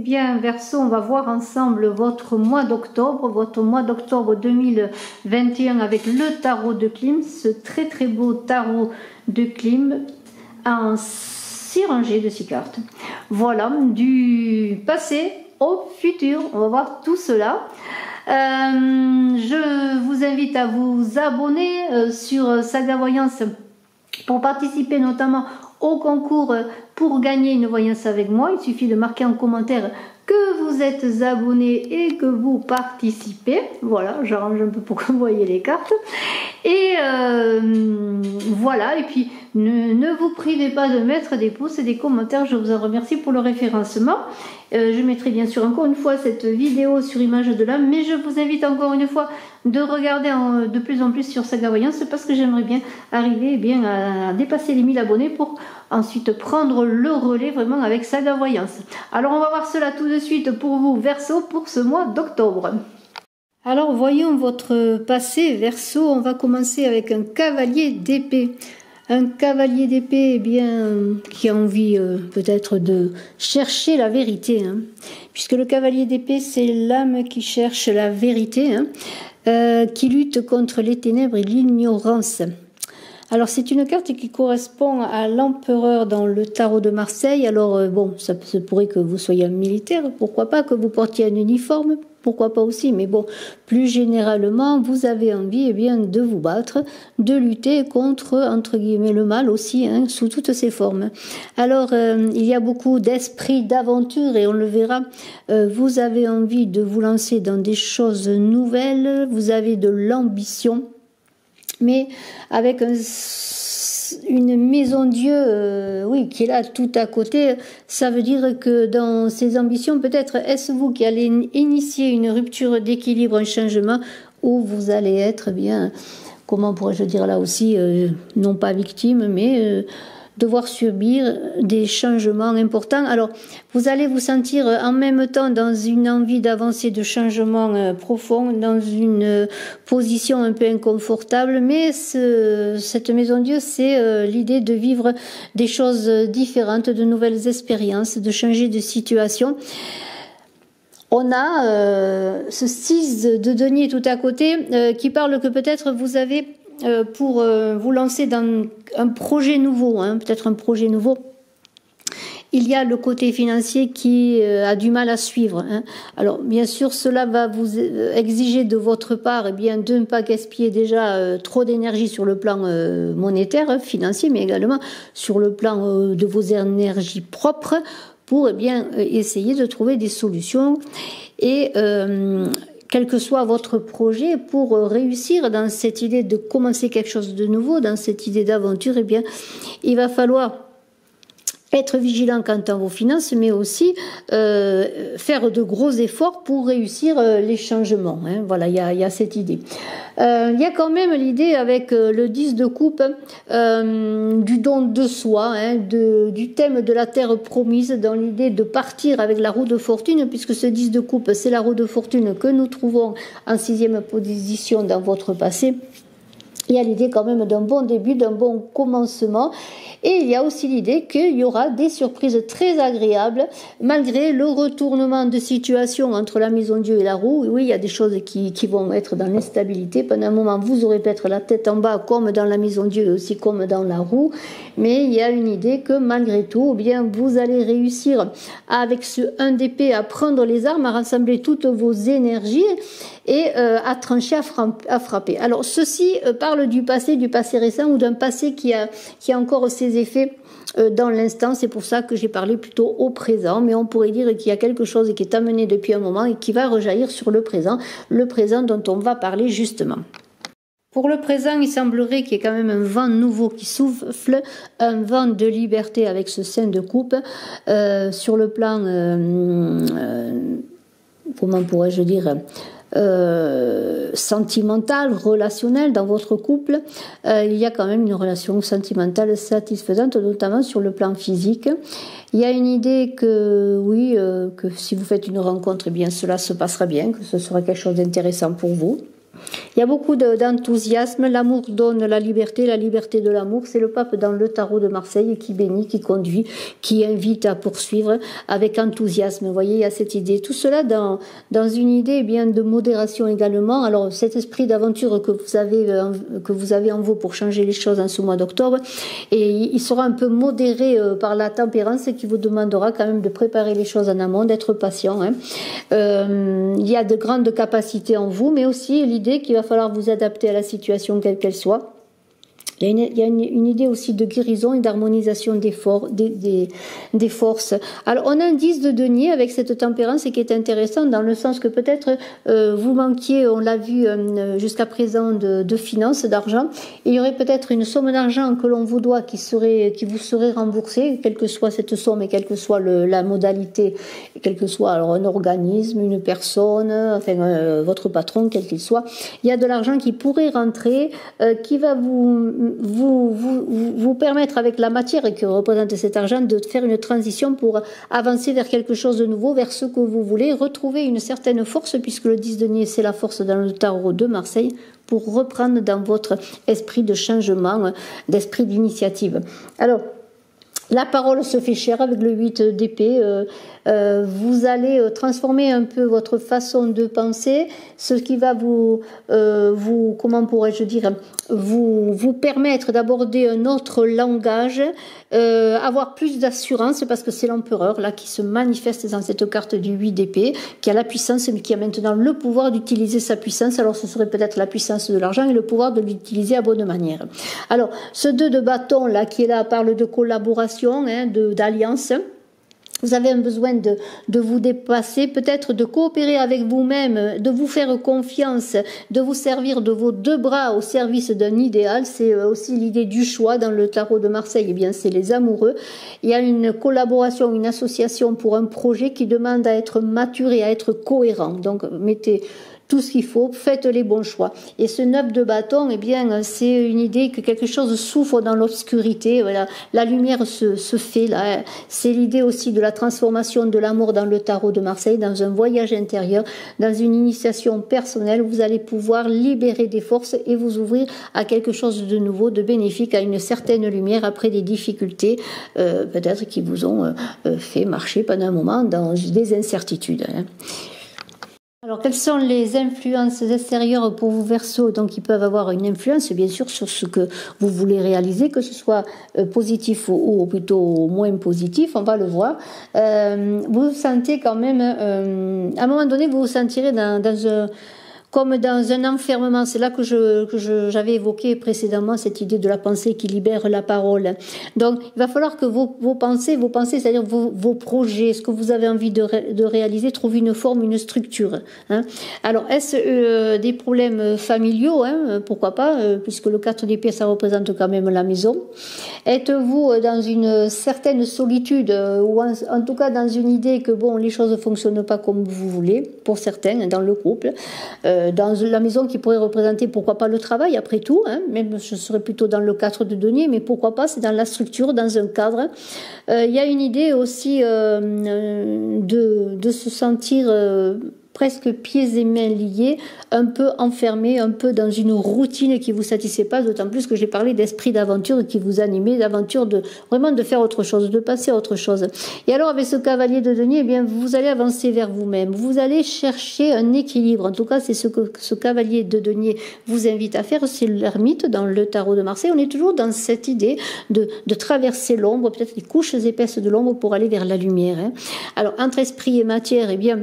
bien, Verseau, on va voir ensemble votre mois d'octobre 2021 avec le tarot de Clim, ce très très beau tarot de Clim en 6 rangées de 6 cartes. Voilà, du passé au futur, on va voir tout cela. Je vous invite à vous abonner sur Saga Voyance pour participer notamment au concours pour gagner une voyance avec moi. Il suffit de marquer en commentaire que vous êtes abonné et que vous participez. Voilà, j'arrange un peu pour que vous voyez les cartes. Et voilà, et puis ne vous privez pas de mettre des pouces et des commentaires. Je vous en remercie pour le référencement. Je mettrai bien sûr encore une fois cette vidéo sur Image de l'âme, mais je vous invite encore une fois de regarder de plus en plus sur Saga Voyance parce que j'aimerais bien arriver à dépasser les 1000 abonnés pour ensuite prendre le relais vraiment avec Saga Voyance. Alors on va voir cela tout de suite pour vous, Verseau, pour ce mois d'octobre. Alors voyons votre passé, Verseau. On va commencer avec un cavalier d'épée. Un cavalier d'épée, eh bien, qui a envie peut-être de chercher la vérité, hein, puisque le cavalier d'épée, c'est l'âme qui cherche la vérité, hein, qui lutte contre les ténèbres et l'ignorance. Alors c'est une carte qui correspond à l'empereur dans le tarot de Marseille. Alors bon, ça se pourrait que vous soyez un militaire, pourquoi pas, que vous portiez un uniforme, pourquoi pas aussi, mais bon, plus généralement, vous avez envie de vous battre, de lutter contre, entre guillemets, le mal aussi, hein, sous toutes ses formes. Alors, il y a beaucoup d'esprit d'aventure et on le verra, vous avez envie de vous lancer dans des choses nouvelles, vous avez de l'ambition, mais avec une maison Dieu, oui, qui est là tout à côté. Ça veut dire que dans ces ambitions, peut-être est-ce vous qui allez initier une rupture d'équilibre, un changement, où vous allez être comment pourrais-je dire là aussi, non pas victime, mais devoir subir des changements importants. Alors, vous allez vous sentir en même temps dans une envie d'avancer, de changement profond, dans une position un peu inconfortable, mais cette maison Dieu, c'est l'idée de vivre des choses différentes, de nouvelles expériences, de changer de situation. On a ce 6 de denier tout à côté qui parle que peut-être vous avez pour vous lancer dans un projet nouveau, hein, peut-être un projet nouveau. Il y a le côté financier qui a du mal à suivre, hein. Alors bien sûr cela va vous exiger de votre part de ne pas gaspiller déjà trop d'énergie sur le plan monétaire, hein, financier, mais également sur le plan de vos énergies propres pour essayer de trouver des solutions et quel que soit votre projet, pour réussir dans cette idée de commencer quelque chose de nouveau, dans cette idée d'aventure, il va falloir être vigilant quant à vos finances, mais aussi faire de gros efforts pour réussir les changements, hein. Voilà, il y a cette idée. Il y a quand même l'idée avec le 10 de coupe du don de soi, hein, du thème de la terre promise, dans l'idée de partir avec la roue de fortune, puisque ce 10 de coupe, c'est la roue de fortune que nous trouvons en 6e position dans votre passé. Il y a l'idée quand même d'un bon début, d'un bon commencement. Et il y a aussi l'idée qu'il y aura des surprises très agréables malgré le retournement de situation entre la maison Dieu et la roue. Oui, il y a des choses qui vont être dans l'instabilité. Pendant un moment, vous aurez peut-être la tête en bas comme dans la maison Dieu et aussi comme dans la roue. Mais il y a une idée que malgré tout, vous allez réussir avec ce 1 d'épée à prendre les armes, à rassembler toutes vos énergies et à trancher, à frapper. Alors ceci parle du passé récent ou d'un passé qui a encore ses effets dans l'instant. C'est pour ça que j'ai parlé plutôt au présent, mais on pourrait dire qu'il y a quelque chose qui est amené depuis un moment et qui va rejaillir sur le présent dont on va parler justement. Pour le présent, il semblerait qu'il y ait quand même un vent nouveau qui souffle, un vent de liberté avec ce 5 de coupe sur le plan, comment pourrais-je dire, sentimentale, relationnelle dans votre couple, il y a quand même une relation sentimentale satisfaisante, notamment sur le plan physique. Il y a une idée que oui, que si vous faites une rencontre, cela se passera bien, que ce sera quelque chose d'intéressant pour vous. Il y a beaucoup d'enthousiasme. L'amour donne la liberté de l'amour. C'est le pape dans le tarot de Marseille qui bénit, qui conduit, qui invite à poursuivre avec enthousiasme. Vous voyez, il y a cette idée. Tout cela dans une idée bien de modération également. Alors, cet esprit d'aventure que vous avez en vous pour changer les choses en ce mois d'octobre, et il sera un peu modéré par la tempérance qui vous demandera quand même de préparer les choses en amont, d'être patient. Il y a de grandes capacités en vous, mais aussi l'idée qu'il va falloir vous adapter à la situation quelle qu'elle soit. Il y a une idée aussi de guérison et d'harmonisation des forces. Alors, on a un 10 de denier avec cette tempérance qui est intéressant dans le sens que peut-être vous manquiez, on l'a vu jusqu'à présent, de finances, d'argent. Il y aurait peut-être une somme d'argent que l'on vous doit qui vous serait remboursée, quelle que soit cette somme et quelle que soit la modalité, quel que soit alors un organisme, une personne, enfin votre patron, quel qu'il soit. Il y a de l'argent qui pourrait rentrer, qui va vous permettre avec la matière que représente cet argent de faire une transition pour avancer vers quelque chose de nouveau, vers ce que vous voulez, retrouver une certaine force puisque le 10 denier c'est la force dans le tarot de Marseille pour reprendre dans votre esprit de changement, d'esprit d'initiative. Alors, la parole se fait chère avec le 8 d'épée. Vous allez transformer un peu votre façon de penser, ce qui va comment pourrais-je dire, vous permettre d'aborder un autre langage, avoir plus d'assurance parce que c'est l'empereur là qui se manifeste dans cette carte du 8 d'épée, qui a la puissance mais qui a maintenant le pouvoir d'utiliser sa puissance. Alors ce serait peut-être la puissance de l'argent et le pouvoir de l'utiliser à bonne manière. Alors ce 2 de bâton là qui est là parle de collaboration, d'alliance. Vous avez un besoin de vous dépasser, peut-être de coopérer avec vous-même, de vous faire confiance, de vous servir de vos 2 bras au service d'un idéal. C'est aussi l'idée du choix dans le tarot de Marseille. Eh bien, c'est les amoureux. Il y a une collaboration, une association pour un projet qui demande à être maturé, à être cohérent. Donc, mettez tout ce qu'il faut, faites les bons choix. Et ce 9 de bâton, eh bien, c'est une idée que quelque chose souffre dans l'obscurité. Voilà, la lumière se fait là. C'est l'idée aussi de la transformation de l'amour dans le tarot de Marseille, dans un voyage intérieur, dans une initiation personnelle. Vous allez pouvoir libérer des forces et vous ouvrir à quelque chose de nouveau, de bénéfique, à une certaine lumière après des difficultés, peut-être qui vous ont fait marcher pendant un moment dans des incertitudes. Alors, quelles sont les influences extérieures pour vous Verseau? Donc, ils peuvent avoir une influence, bien sûr, sur ce que vous voulez réaliser, que ce soit positif ou plutôt moins positif, on va le voir. Vous vous sentez quand même, à un moment donné, vous vous sentirez comme dans un enfermement. C'est là que j'avais évoqué précédemment cette idée de la pensée qui libère la parole. Donc, il va falloir que vos pensées, c'est-à-dire vos projets, ce que vous avez envie de réaliser, trouvent une forme, une structure. Alors, est-ce des problèmes familiaux, pourquoi pas, puisque le 4 d'épée, ça représente quand même la maison. Êtes-vous dans une certaine solitude, ou en tout cas dans une idée que, bon, les choses ne fonctionnent pas comme vous voulez, pour certains, dans le couple, dans la maison qui pourrait représenter, pourquoi pas, le travail, après tout, même je serais plutôt dans le 4 de denier, mais pourquoi pas, c'est dans la structure, dans un cadre. Il y a une idée aussi de se sentir presque pieds et mains liés, un peu enfermé, un peu dans une routine qui vous satisfait pas, d'autant plus que j'ai parlé d'esprit d'aventure qui vous animait, d'aventure vraiment de faire autre chose, de passer à autre chose. Et alors avec ce cavalier de denier, eh bien vous allez avancer vers vous-même, vous allez chercher un équilibre. En tout cas, c'est ce que ce cavalier de denier vous invite à faire, c'est l'ermite dans le tarot de Marseille. On est toujours dans cette idée de traverser l'ombre, peut-être les couches épaisses de l'ombre pour aller vers la lumière. Alors entre esprit et matière, eh bien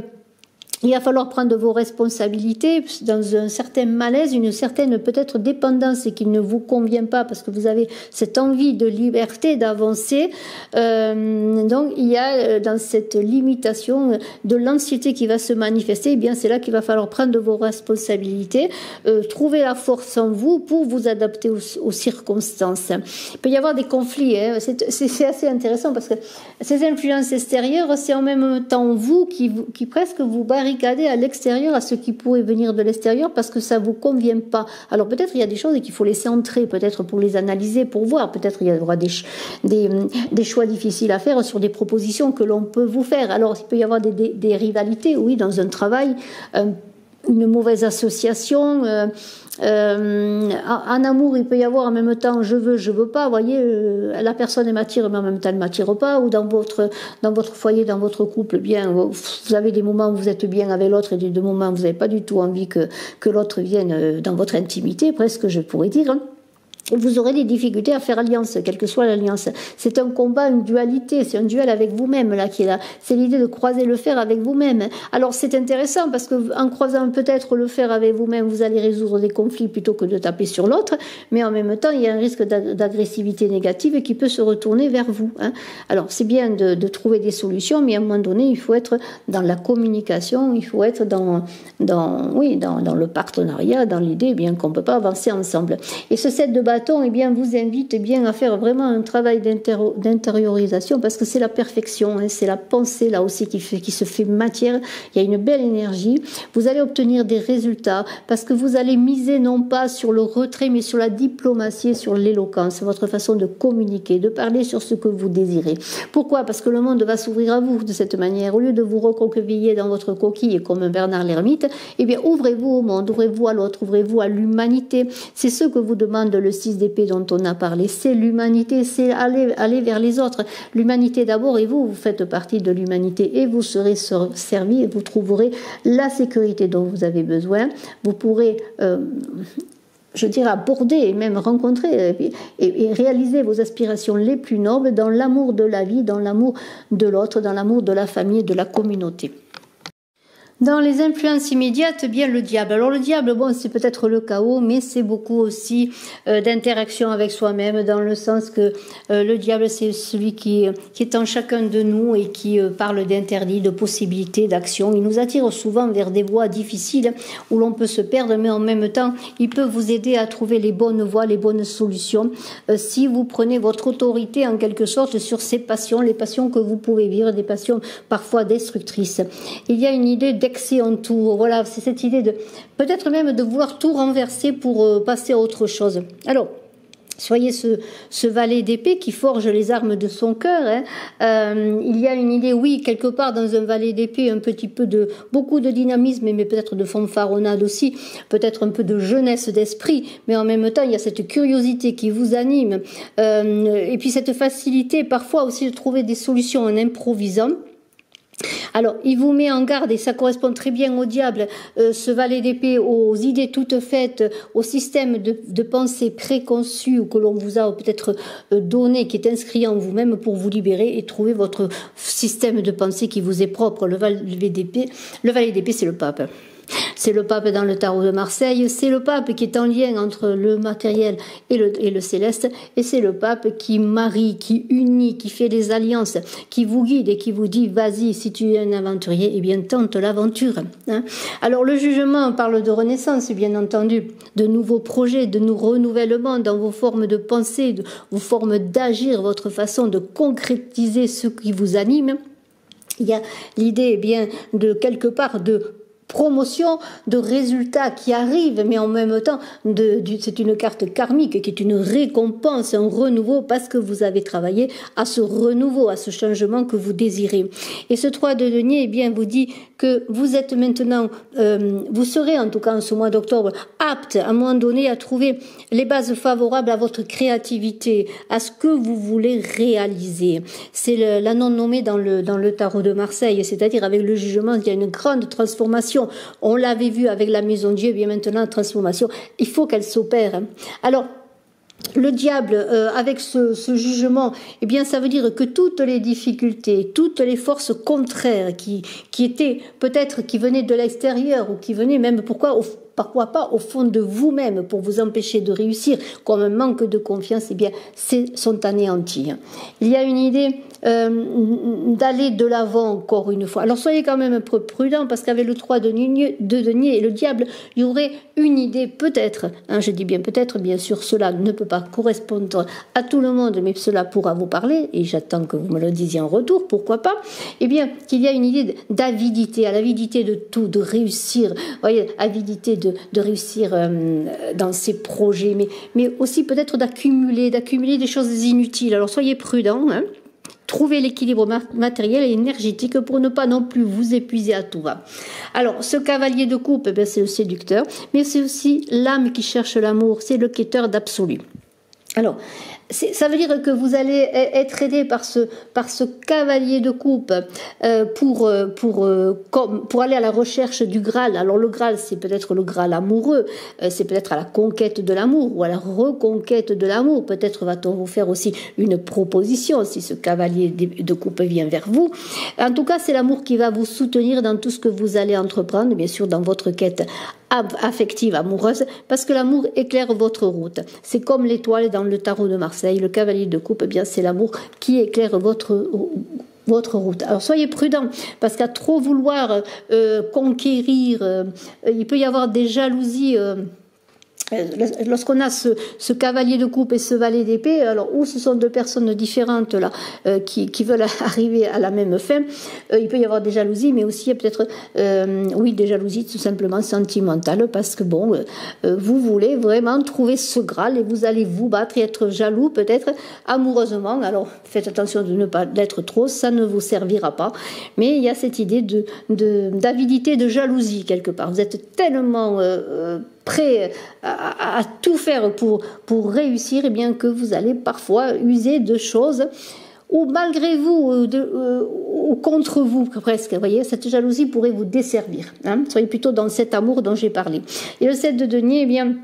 il va falloir prendre vos responsabilités dans un certain malaise, une certaine peut-être dépendance qui ne vous convient pas parce que vous avez cette envie de liberté, d'avancer. Donc il y a dans cette limitation de l'anxiété qui va se manifester, eh bien c'est là qu'il va falloir prendre vos responsabilités, trouver la force en vous pour vous adapter aux circonstances. Il peut y avoir des conflits, c'est assez intéressant parce que ces influences extérieures, c'est en même temps vous qui presque vous barricadez à l'extérieur, à ce qui pourrait venir de l'extérieur parce que ça vous convient pas. Alors peut-être il y a des choses qu'il faut laisser entrer, peut-être pour les analyser, pour voir. Peut-être il y aura des choix difficiles à faire sur des propositions que l'on peut vous faire. Alors il peut y avoir des rivalités, oui, dans un travail. une mauvaise association. En amour, il peut y avoir en même temps je veux pas. Vous voyez, la personne m'attire, mais en même temps elle ne m'attire pas. Ou dans votre foyer, dans votre couple, bien, vous avez des moments où vous êtes bien avec l'autre et des moments où vous n'avez pas du tout envie que l'autre vienne dans votre intimité, presque, je pourrais dire. Hein. Vous aurez des difficultés à faire alliance, quelle que soit l'alliance. C'est un combat, une dualité, c'est un duel avec vous-même là qui est là. C'est l'idée de croiser le fer avec vous-même. Alors c'est intéressant parce que en croisant peut-être le fer avec vous-même, vous allez résoudre des conflits plutôt que de taper sur l'autre. Mais en même temps, il y a un risque d'agressivité négative qui peut se retourner vers vous. Hein. Alors c'est bien de trouver des solutions, mais à un moment donné, il faut être dans la communication, il faut être dans le partenariat, dans l'idée bien qu'on ne peut pas avancer ensemble. Et ce set de bâton, bien, vous invite à faire vraiment un travail d'intériorisation parce que c'est la perfection, hein, c'est la pensée là aussi qui se fait matière. Il y a une belle énergie. Vous allez obtenir des résultats parce que vous allez miser non pas sur le retrait mais sur la diplomatie et sur l'éloquence, votre façon de communiquer, de parler sur ce que vous désirez. Pourquoi? Parce que le monde va s'ouvrir à vous de cette manière. Au lieu de vous recroqueviller dans votre coquille comme un Bernard l'ermite, bien, ouvrez-vous au monde, ouvrez-vous à l'autre, ouvrez-vous à l'humanité. C'est ce que vous demande le 6 d'épée dont on a parlé, c'est l'humanité, c'est aller vers les autres. L'humanité d'abord et vous faites partie de l'humanité et vous serez servi et vous trouverez la sécurité dont vous avez besoin. Vous pourrez aborder et même rencontrer et réaliser vos aspirations les plus nobles dans l'amour de la vie, dans l'amour de l'autre, dans l'amour de la famille et de la communauté. Dans les influences immédiates, bien le diable. Alors le diable, bon, c'est peut-être le chaos, mais c'est beaucoup aussi d'interaction avec soi-même, dans le sens que le diable, c'est celui qui est en chacun de nous et qui parle d'interdits, de possibilités, d'actions. Il nous attire souvent vers des voies difficiles où l'on peut se perdre, mais en même temps, il peut vous aider à trouver les bonnes voies, les bonnes solutions. Si vous prenez votre autorité en quelque sorte sur ces passions, les passions que vous pouvez vivre, des passions parfois destructrices. Il y a une idée d'excès en tout. Voilà, c'est cette idée de peut-être même de vouloir tout renverser pour passer à autre chose. Alors, soyez ce valet d'épée qui forge les armes de son cœur. Hein. Il y a une idée, oui, quelque part dans un valet d'épée, un petit peu beaucoup de dynamisme, mais peut-être de fanfaronnade aussi, peut-être un peu de jeunesse d'esprit, mais en même temps, il y a cette curiosité qui vous anime, et puis cette facilité parfois aussi de trouver des solutions en improvisant. Alors, il vous met en garde, et ça correspond très bien au diable, ce valet d'épée, aux idées toutes faites, au système de pensée préconçu ou que l'on vous a peut-être donné, qui est inscrit en vous-même pour vous libérer et trouver votre système de pensée qui vous est propre. Le valet d'épée, c'est le pape. C'est le pape dans le tarot de Marseille, c'est le pape qui est en lien entre le matériel et le céleste, et c'est le pape qui marie, qui unit, qui fait des alliances, qui vous guide et qui vous dit vas-y, si tu es un aventurier, eh bien tente l'aventure. Hein. Alors le jugement parle de renaissance, bien entendu, de nouveaux projets, de renouvellement dans vos formes de pensée, de vos formes d'agir, votre façon de concrétiser ce qui vous anime. Il y a l'idée, eh bien, de quelque part de promotion de résultats qui arrivent, mais en même temps, c'est une carte karmique qui est une récompense, un renouveau, parce que vous avez travaillé à ce renouveau, à ce changement que vous désirez. Et ce 3 de denier, eh bien, vous dit que vous êtes maintenant, vous serez en tout cas en ce mois d'octobre, apte à un moment donné à trouver les bases favorables à votre créativité, à ce que vous voulez réaliser. C'est la non nommée dans le tarot de Marseille, c'est-à-dire avec le jugement, il y a une grande transformation. On l'avait vu avec la Maison Dieu, et bien maintenant, la transformation, il faut qu'elle s'opère. Alors, le diable, avec ce jugement, eh bien, ça veut dire que toutes les difficultés, toutes les forces contraires qui étaient peut-être, qui venaient de l'extérieur ou qui venaient même, pourquoi pas au fond de vous-même pour vous empêcher de réussir, comme un manque de confiance, eh bien, sont anéantis. Il y a une idée d'aller de l'avant encore une fois. Alors soyez quand même un peu prudent parce qu'avec le 3 de denier et le diable, il y aurait une idée peut-être, hein, je dis bien peut-être, bien sûr cela ne peut pas correspondre à tout le monde, mais cela pourra vous parler et j'attends que vous me le disiez en retour, pourquoi pas, eh bien qu'il y a une idée d'avidité, à l'avidité de tout, de réussir, voyez, avidité de réussir dans ses projets, mais aussi peut-être d'accumuler des choses inutiles. Alors soyez prudents, hein. trouver l'équilibre matériel et énergétique pour ne pas non plus vous épuiser à tout va. Alors, ce cavalier de coupe, eh c'est le séducteur, mais c'est aussi l'âme qui cherche l'amour, c'est le quêteur d'absolu. Alors, ça veut dire que vous allez être aidé par ce cavalier de coupe pour aller à la recherche du Graal. Alors le Graal, c'est peut-être le Graal amoureux, c'est peut-être à la conquête de l'amour ou à la reconquête de l'amour. Peut-être va-t-on vous faire aussi une proposition si ce cavalier de coupe vient vers vous. En tout cas, c'est l'amour qui va vous soutenir dans tout ce que vous allez entreprendre, bien sûr dans votre quête affective, amoureuse, parce que l'amour éclaire votre route. C'est comme l'étoile dans le tarot de Marseille, le cavalier de coupe, eh bien c'est l'amour qui éclaire votre route. Alors soyez prudents, parce qu'à trop vouloir conquérir, il peut y avoir des jalousies. Lorsqu'on a ce cavalier de coupe et ce valet d'épée, alors où ce sont deux personnes différentes là qui veulent arriver à la même fin, il peut y avoir des jalousies, mais aussi peut-être oui des jalousies tout simplement sentimentales, parce que bon vous voulez vraiment trouver ce Graal et vous allez vous battre et être jaloux peut-être amoureusement. Alors faites attention de ne pas l'être trop, ça ne vous servira pas, mais il y a cette idée d'avidité, de jalousie quelque part. Vous êtes tellement prêt à tout faire pour réussir, et bien que vous allez parfois user de choses ou malgré vous ou contre vous presque. Vous voyez, cette jalousie pourrait vous desservir. Soyez plutôt dans cet amour dont j'ai parlé. Et le 7 de denier, eh bien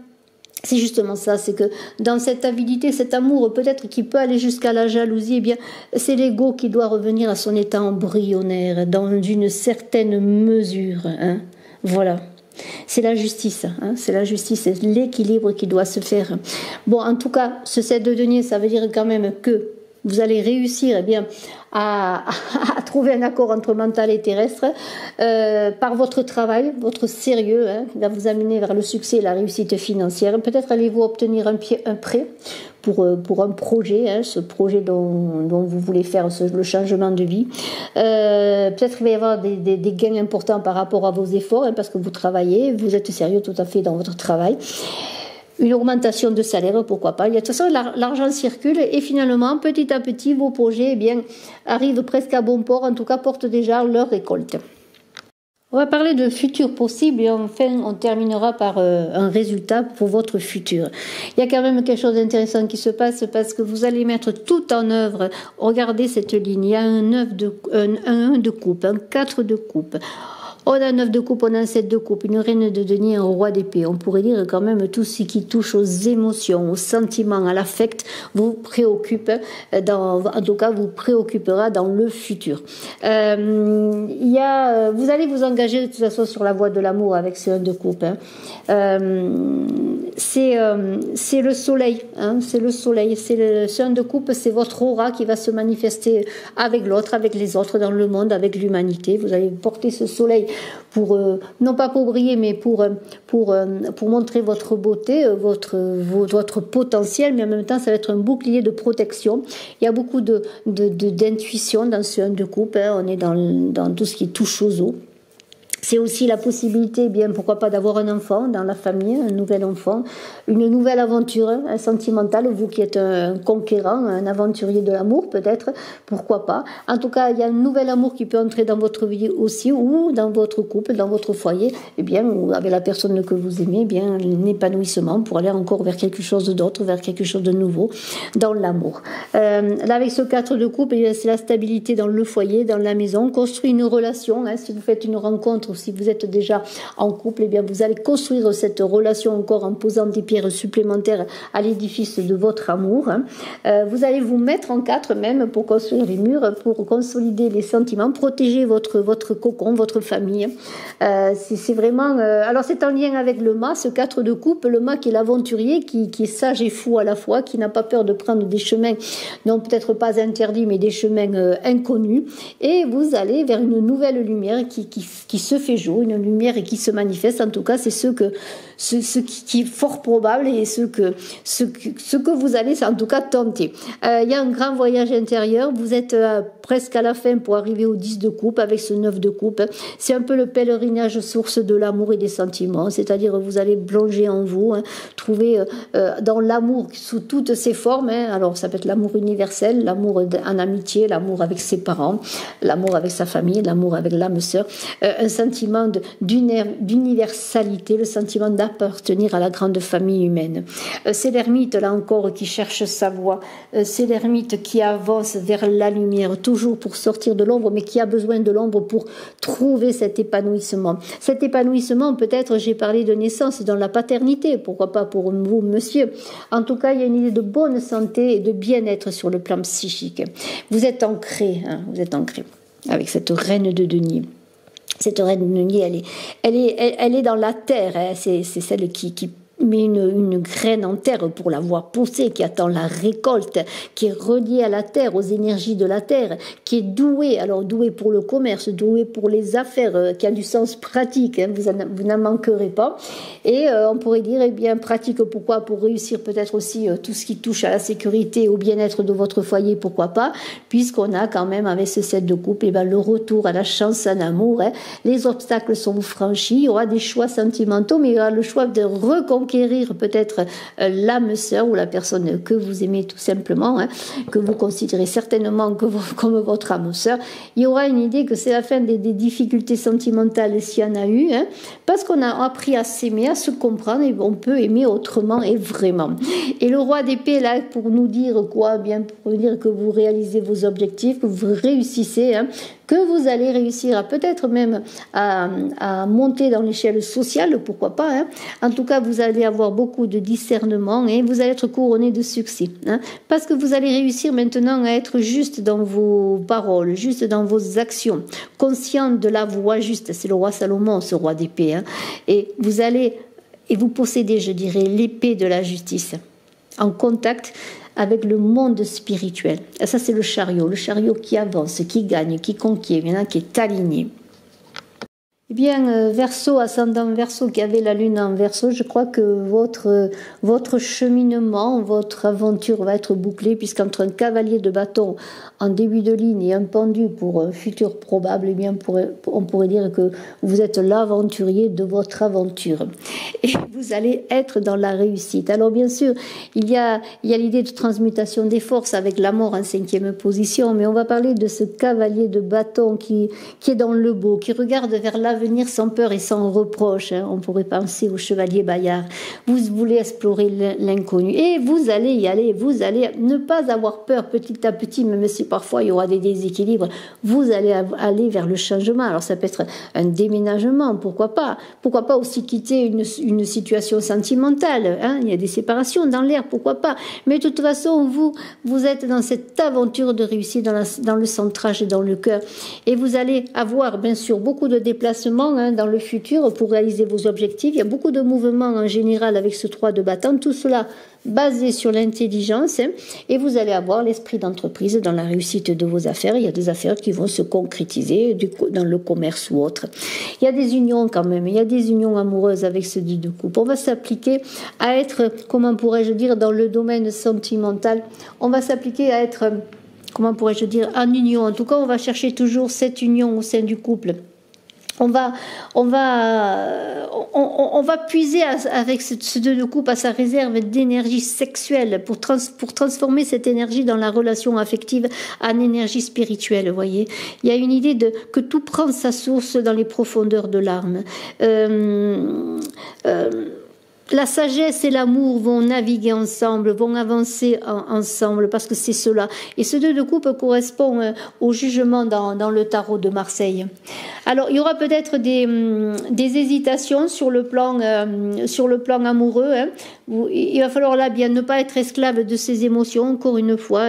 c'est justement ça, c'est que dans cette avidité, cet amour peut-être qui peut aller jusqu'à la jalousie, eh bien c'est l'ego qui doit revenir à son état embryonnaire dans une certaine mesure. Voilà. C'est la justice, c'est la justice, c'est l'équilibre qui doit se faire. Bon, en tout cas, ce 7 de denier, ça veut dire quand même que vous allez réussir eh bien, à trouver un accord entre mental et terrestre par votre travail, votre sérieux, qui va vous amener vers le succès et la réussite financière. Peut-être allez-vous obtenir un prêt pour un projet, ce projet dont vous voulez faire le changement de vie. Peut-être qu'il va y avoir des gains importants par rapport à vos efforts, parce que vous travaillez, vous êtes sérieux tout à fait dans votre travail. Une augmentation de salaire, pourquoi pas. De toute façon, l'argent circule et finalement, petit à petit, vos projets arrivent presque à bon port, en tout cas portent déjà leur récolte. On va parler de futur possible et enfin on terminera par un résultat pour votre futur. Il y a quand même quelque chose d'intéressant qui se passe parce que vous allez mettre tout en œuvre. Regardez cette ligne, il y a un 9 de coupe, un 4 de coupe. On a un 9 de coupe, on a un 7 de coupe, une reine de denier, un roi d'épée. On pourrait dire quand même tout ce qui touche aux émotions, aux sentiments, à l'affect, vous préoccupe, en tout cas vous préoccupera dans le futur. Vous allez vous engager de toute façon sur la voie de l'amour avec ce 1 de coupe. C'est le soleil, c'est le soleil. Ce 1 de coupe, c'est votre aura qui va se manifester avec l'autre, avec les autres dans le monde, avec l'humanité. Vous allez porter ce soleil pour non pas pour briller, mais pour montrer votre beauté, votre potentiel, mais en même temps ça va être un bouclier de protection. Il y a beaucoup d'intuition dans ce 1 de coupe. On est dans tout ce qui touche aux os. C'est aussi la possibilité, bien pourquoi pas, d'avoir un enfant dans la famille, un nouvel enfant, une nouvelle aventure sentimentale, vous qui êtes un conquérant, un aventurier de l'amour peut-être, pourquoi pas. En tout cas, il y a un nouvel amour qui peut entrer dans votre vie aussi, ou dans votre couple, dans votre foyer, et bien, ou avec la personne que vous aimez, bien un épanouissement pour aller encore vers quelque chose d'autre, vers quelque chose de nouveau dans l'amour. Là, avec ce 4 de coupe, c'est la stabilité dans le foyer, dans la maison, construire une relation, si vous faites une rencontre, si vous êtes déjà en couple, eh bien vous allez construire cette relation encore en posant des pierres supplémentaires à l'édifice de votre amour. Vous allez vous mettre en 4 même pour construire les murs, pour consolider les sentiments, protéger votre cocon, votre famille. C'est vraiment... alors c'est en lien avec le mât, ce 4 de coupe, le mât qui est l'aventurier, qui est sage et fou à la fois, qui n'a pas peur de prendre des chemins, non peut-être pas interdits, mais des chemins inconnus. Et vous allez vers une nouvelle lumière qui se fait jour, une lumière qui se manifeste. En tout cas, c'est ce qui est fort probable et ce que vous allez en tout cas tenter. Il y a un grand voyage intérieur, vous êtes presque à la fin pour arriver au 10 de coupe avec ce 9 de coupe. C'est un peu le pèlerinage source de l'amour et des sentiments, c'est-à-dire vous allez plonger en vous, trouver dans l'amour sous toutes ses formes, alors ça peut être l'amour universel, l'amour en amitié, l'amour avec ses parents, l'amour avec sa famille, l'amour avec l'âme sœur, un sentiment d'universalité, le sentiment d'appartenir à la grande famille humaine. C'est l'ermite là encore qui cherche sa voie, c'est l'ermite qui avance vers la lumière, toujours pour sortir de l'ombre, mais qui a besoin de l'ombre pour trouver cet épanouissement. Cet épanouissement, peut-être, j'ai parlé de naissance dans la paternité, pourquoi pas pour vous, monsieur. En tout cas, il y a une idée de bonne santé et de bien-être sur le plan psychique. Vous êtes ancré, vous êtes ancré avec cette reine de denier. Cette reine de denier, elle est dans la terre, c'est celle qui met une graine en terre pour la voir pousser, qui attend la récolte, qui est reliée à la terre, aux énergies de la terre, qui est douée, alors douée pour le commerce, douée pour les affaires, qui a du sens pratique, vous n'en manquerez pas. Et on pourrait dire, eh bien, pratique, pourquoi? Pour réussir peut-être aussi tout ce qui touche à la sécurité, au bien-être de votre foyer, pourquoi pas, puisqu'on a quand même avec ce 7 de coupe, eh bien, le retour à la chance en amour, les obstacles sont franchis, il y aura des choix sentimentaux, mais il y aura le choix de reconquérir peut-être l'âme sœur ou la personne que vous aimez tout simplement, que vous considérez certainement comme votre âme sœur. Il y aura une idée que c'est la fin des difficultés sentimentales s'il y en a eu, parce qu'on a appris à s'aimer, à se comprendre, et on peut aimer autrement et vraiment. Et le roi d'épée là pour nous dire quoi? Bien pour nous dire que vous réalisez vos objectifs, que vous réussissez, que vous allez réussir à peut-être même à monter dans l'échelle sociale, pourquoi pas. En tout cas, vous allez avoir beaucoup de discernement et vous allez être couronné de succès. Parce que vous allez réussir maintenant à être juste dans vos paroles, juste dans vos actions, conscient de la voie juste. C'est le roi Salomon, ce roi d'épée. Et vous possédez, je dirais, l'épée de la justice en contact avec le monde spirituel. Et ça, c'est le chariot qui avance, qui gagne, qui conquiert, qui est aligné. Eh bien, Verseau, ascendant Verseau, qui avait la lune en Verseau, je crois que votre cheminement, votre aventure va être bouclée, puisqu'entre un cavalier de bâton en début de ligne et un pendu pour un futur probable, eh bien, on pourrait dire que vous êtes l'aventurier de votre aventure. Et vous allez être dans la réussite. Alors, bien sûr, il y a l'idée de transmutation des forces avec la mort en 5e position, mais on va parler de ce cavalier de bâton qui est dans le beau, qui regarde vers l'avenir sans peur et sans reproche. On pourrait penser au chevalier Bayard. Vous voulez explorer l'inconnu et vous allez y aller. Vous allez ne pas avoir peur petit à petit, même si parfois il y aura des déséquilibres. Vous allez aller vers le changement. Alors ça peut être un déménagement, pourquoi pas. Pourquoi pas aussi quitter une situation sentimentale. Il y a des séparations dans l'air, pourquoi pas. Mais de toute façon, vous êtes dans cette aventure de réussite dans le centrage et dans le cœur. Et vous allez avoir bien sûr beaucoup de déplacements dans le futur pour réaliser vos objectifs. Il y a beaucoup de mouvements en général avec ce 3 de bâton, tout cela basé sur l'intelligence, et vous allez avoir l'esprit d'entreprise dans la réussite de vos affaires. Il y a des affaires qui vont se concrétiser dans le commerce ou autre. Il y a des unions quand même, il y a des unions amoureuses avec ce 10 de coupe. On va s'appliquer à être, comment pourrais-je dire, dans le domaine sentimental, on va s'appliquer à être, comment pourrais-je dire, en union. En tout cas, on va chercher toujours cette union au sein du couple. On va puiser avec ce 2 de coupe à sa réserve d'énergie sexuelle pour transformer cette énergie dans la relation affective en énergie spirituelle, vous voyez. Il y a une idée que tout prend sa source dans les profondeurs de l'âme. La sagesse et l'amour vont naviguer ensemble, vont avancer ensemble, parce que c'est cela. Et ce 2 de coupe correspond au jugement dans le tarot de Marseille. Alors, il y aura peut-être des hésitations sur le plan amoureux. Il va falloir là bien ne pas être esclave de ses émotions, encore une fois,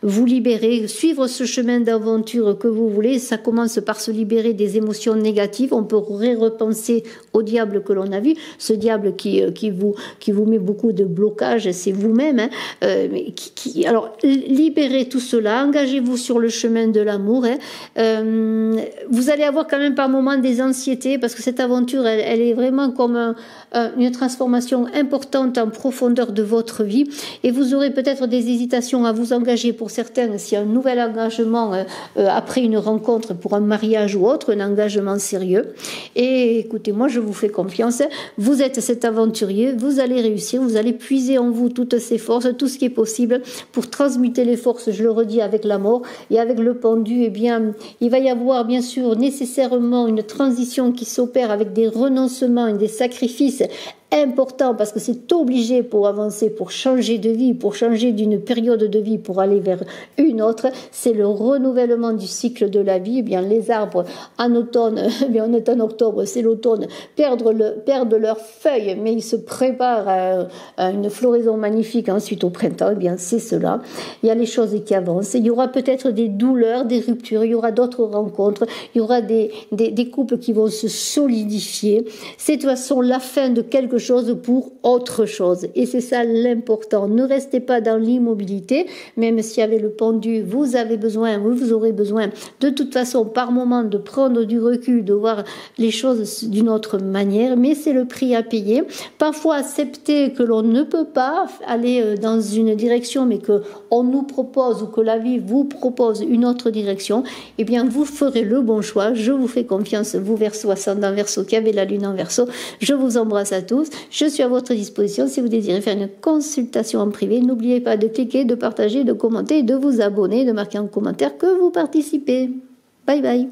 vous libérer, suivre ce chemin d'aventure que vous voulez. Ça commence par se libérer des émotions négatives. On peut repenser au diable que l'on a vu, ce diable qui vous met beaucoup de blocages, c'est vous-même. Alors, libérez tout cela, engagez-vous sur le chemin de l'amour. Vous allez avoir quand même par moments des anxiétés, parce que cette aventure, elle est vraiment comme une transformation importante en profondeur de votre vie et vous aurez peut-être des hésitations à vous engager pour certains, s'il y a un nouvel engagement après une rencontre pour un mariage ou autre, un engagement sérieux. Et écoutez, moi je vous fais confiance, vous êtes cet aventurier, vous allez réussir, vous allez puiser en vous toutes ces forces, tout ce qui est possible pour transmuter les forces, je le redis, avec la mort et avec le pendu. Eh bien, il va y avoir bien sûr nécessairement une transition qui s'opère avec des renoncements et des sacrifices important parce que c'est obligé pour avancer, pour changer de vie, pour changer d'une période de vie pour aller vers une autre. C'est le renouvellement du cycle de la vie. Eh bien, les arbres en automne, eh bien, on est en octobre, c'est l'automne, perdent leurs feuilles, mais ils se préparent à une floraison magnifique ensuite au printemps. Eh bien, c'est cela. Il y a les choses qui avancent. Il y aura peut-être des douleurs, des ruptures, il y aura d'autres rencontres, il y aura des couples qui vont se solidifier. C'est de toute façon la fin de quelque chose pour autre chose. Et c'est ça l'important. Ne restez pas dans l'immobilité, même si avec le pendu, vous aurez besoin de toute façon par moment de prendre du recul, de voir les choses d'une autre manière, mais c'est le prix à payer. Parfois accepter que l'on ne peut pas aller dans une direction, mais que on nous propose ou que la vie vous propose une autre direction, eh bien vous ferez le bon choix. Je vous fais confiance, vous Verseau, ascendant Verseau, qui avez la lune en Verseau. Je vous embrasse à tous. Je suis à votre disposition si vous désirez faire une consultation en privé. N'oubliez pas de cliquer, de partager, de commenter, de vous abonner, de marquer en commentaire que vous participez. Bye bye.